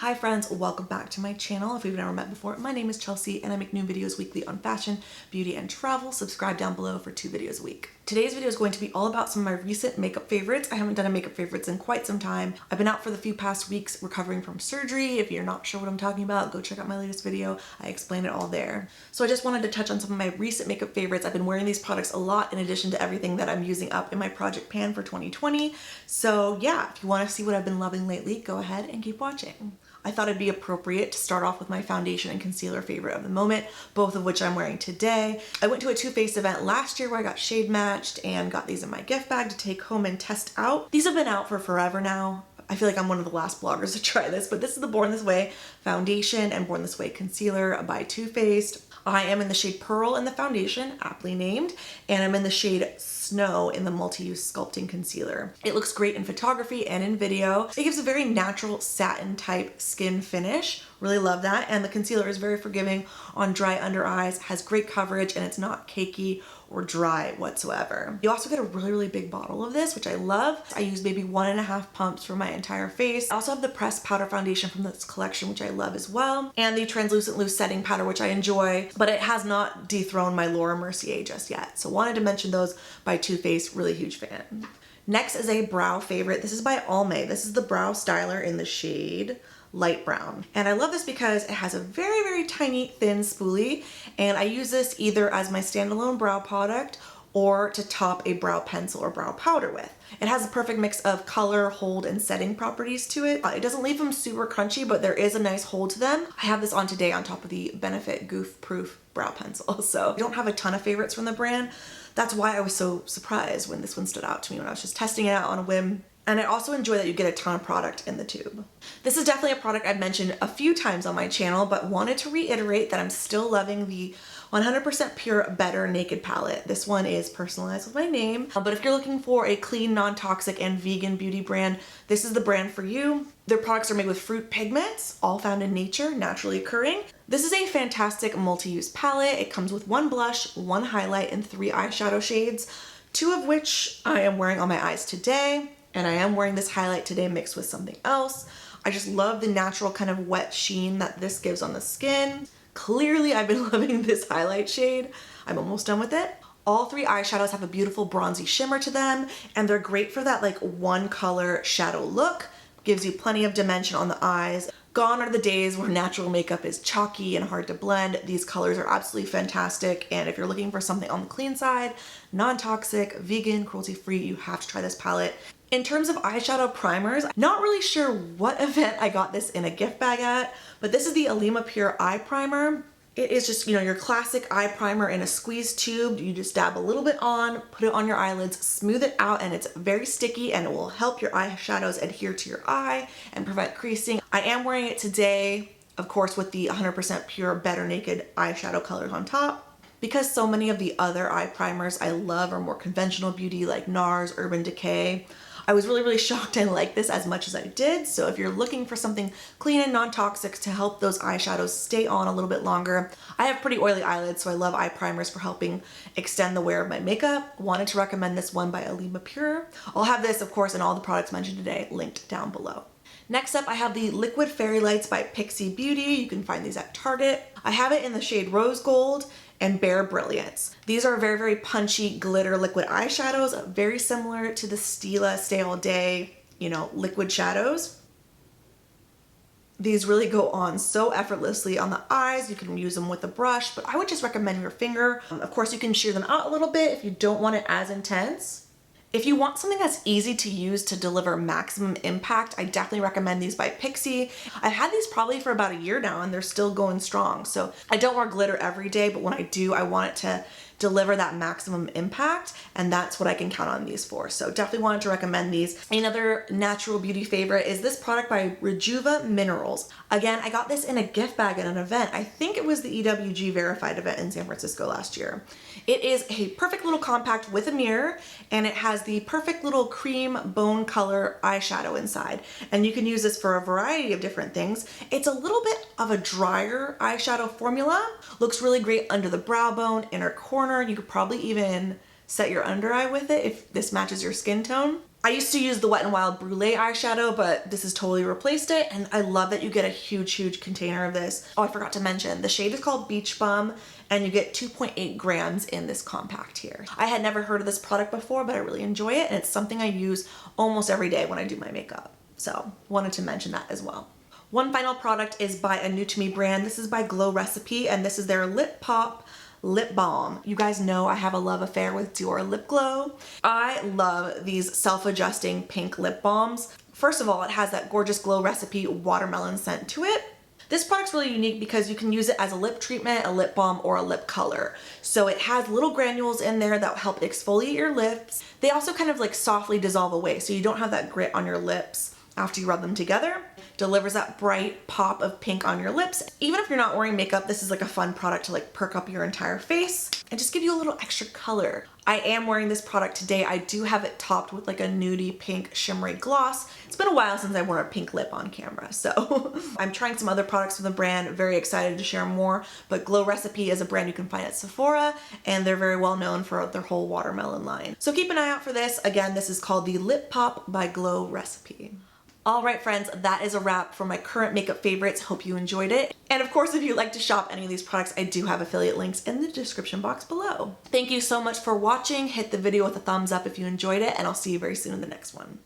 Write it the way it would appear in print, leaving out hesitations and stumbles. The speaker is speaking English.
Hi friends, welcome back to my channel. If we've never met before, my name is Chelsea and I make new videos weekly on fashion, beauty, and travel. Subscribe down below for 2 videos a week. Today's video is going to be all about some of my recent makeup favorites. I haven't done a makeup favorites in quite some time. I've been out for the few past weeks recovering from surgery. If you're not sure what I'm talking about, go check out my latest video. I explain it all there. So I just wanted to touch on some of my recent makeup favorites. I've been wearing these products a lot in addition to everything that I'm using up in my project pan for 2020. So yeah, if you want to see what I've been loving lately, go ahead and keep watching. I thought it'd be appropriate to start off with my foundation and concealer favorite of the moment, both of which I'm wearing today. I went to a Too Faced event last year where I got shade matched and got these in my gift bag to take home and test out. These have been out for forever now. I feel like I'm one of the last bloggers to try this, but this is the Born This Way foundation and Born This Way concealer by Too Faced. I am in the shade Pearl in the foundation, aptly named, and I'm in the shade Snow in the multi-use sculpting concealer. It looks great in photography and in video. It gives a very natural satin type skin finish. Really love that. And the concealer is very forgiving on dry under eyes, has great coverage, and it's not cakey or dry whatsoever. You also get a really big bottle of this, which I love. I use maybe 1.5 pumps for my entire face. I also have the pressed powder foundation from this collection, which I love as well, and the translucent loose setting powder, which I enjoy, but it has not dethroned my Laura Mercier just yet. So wanted to mention those by Too Faced, really huge fan. Next is a brow favorite. This is by Almay. This is the brow styler in the shade Light Brown. And I love this because it has a very tiny thin spoolie, and I use this either as my standalone brow product or to top a brow pencil or brow powder with. It has a perfect mix of color, hold, and setting properties to it. It doesn't leave them super crunchy, but there is a nice hold to them. I have this on today on top of the Benefit Goof Proof brow pencil. So I don't have a ton of favorites from the brand. That's why I was so surprised when this one stood out to me when I was just testing it out on a whim. And I also enjoy that you get a ton of product in the tube. This is definitely a product I've mentioned a few times on my channel, but wanted to reiterate that I'm still loving the 100% Pure Better Naked Palette. This one is personalized with my name, but if you're looking for a clean, non-toxic, and vegan beauty brand, this is the brand for you. Their products are made with fruit pigments, all found in nature, naturally occurring. This is a fantastic multi-use palette. It comes with 1 blush, 1 highlight, and 3 eyeshadow shades, 2 of which I am wearing on my eyes today. And I am wearing this highlight today mixed with something else. I just love the natural kind of wet sheen that this gives on the skin. Clearly, I've been loving this highlight shade. I'm almost done with it. All 3 eyeshadows have a beautiful bronzy shimmer to them, and they're great for that like one color shadow look. Gives you plenty of dimension on the eyes. Gone are the days where natural makeup is chalky and hard to blend. These colors are absolutely fantastic, and if you're looking for something on the clean side, non-toxic, vegan, cruelty-free, you have to try this palette. In terms of eyeshadow primers, not really sure what event I got this in a gift bag at, but this is the Alima Pure Eye Primer. It is just, your classic eye primer in a squeeze tube. You just dab a little bit on, put it on your eyelids, smooth it out, and it's very sticky and it will help your eyeshadows adhere to your eye and prevent creasing. I am wearing it today, of course, with the 100% Pure Better Naked eyeshadow colors on top. Because so many of the other eye primers I love are more conventional beauty like NARS, Urban Decay, I was really shocked I liked this as much as I did. So if you're looking for something clean and non-toxic to help those eyeshadows stay on a little bit longer, I have pretty oily eyelids, so I love eye primers for helping extend the wear of my makeup. Wanted to recommend this one by Alima Pure. I'll have this, of course, and all the products mentioned today linked down below. Next up, I have the Liquid Fairy Lights by Pixie Beauty. You can find these at Target. I have it in the shade Rose Gold and Bare Brilliance. These are very punchy glitter liquid eyeshadows, very similar to the Stila Stay All Day, liquid shadows. These really go on so effortlessly on the eyes. You can use them with a brush, but I would just recommend your finger. Of course, you can shear them out a little bit if you don't want it as intense. If you want something that's easy to use to deliver maximum impact, I definitely recommend these by Pixie. I've had these probably for about a year now and they're still going strong. So I don't wear glitter every day, but when I do, I want it to deliver that maximum impact, and that's what I can count on these for. So definitely wanted to recommend these. Another natural beauty favorite is this product by Rejuva Minerals. Again, I got this in a gift bag at an event. I think it was the EWG verified event in San Francisco last year. It is a perfect little compact with a mirror, and it has the perfect little cream bone color eyeshadow inside. And you can use this for a variety of different things. It's a little bit of a drier eyeshadow formula. Looks really great under the brow bone, inner corner. You could probably even set your under eye with it if this matches your skin tone. I used to use the Wet n Wild Brulee eyeshadow, but this has totally replaced it, and I love that you get a huge container of this. Oh, I forgot to mention, the shade is called Beach Bum, and you get 2.8 grams in this compact here. I had never heard of this product before, but I really enjoy it, and it's something I use almost every day when I do my makeup. So, wanted to mention that as well. One final product is by a new to me brand. This is by Glow Recipe, and this is their Pop Lip Balm. You guys know I have a love affair with Dior Lip Glow. I love these self-adjusting pink lip balms. First of all, it has that gorgeous Glow Recipe watermelon scent to it. This product's really unique because you can use it as a lip treatment, a lip balm, or a lip color. So it has little granules in there that help exfoliate your lips. They also kind of like softly dissolve away, so you don't have that grit on your lips after you rub them together. Delivers that bright pop of pink on your lips. Even if you're not wearing makeup, this is like a fun product to like perk up your entire face and just give you a little extra color. I am wearing this product today. I do have it topped with like a nudie pink shimmery gloss. It's been a while since I wore a pink lip on camera, so I'm trying some other products from the brand. Very excited to share more, but Glow Recipe is a brand you can find at Sephora, and they're very well known for their whole watermelon line. So keep an eye out for this. Again, this is called the Lip Pop by Glow Recipe. All right, friends, that is a wrap for my current makeup favorites. Hope you enjoyed it. And of course, if you'd like to shop any of these products, I do have affiliate links in the description box below. Thank you so much for watching. Hit the video with a thumbs up if you enjoyed it, and I'll see you very soon in the next one.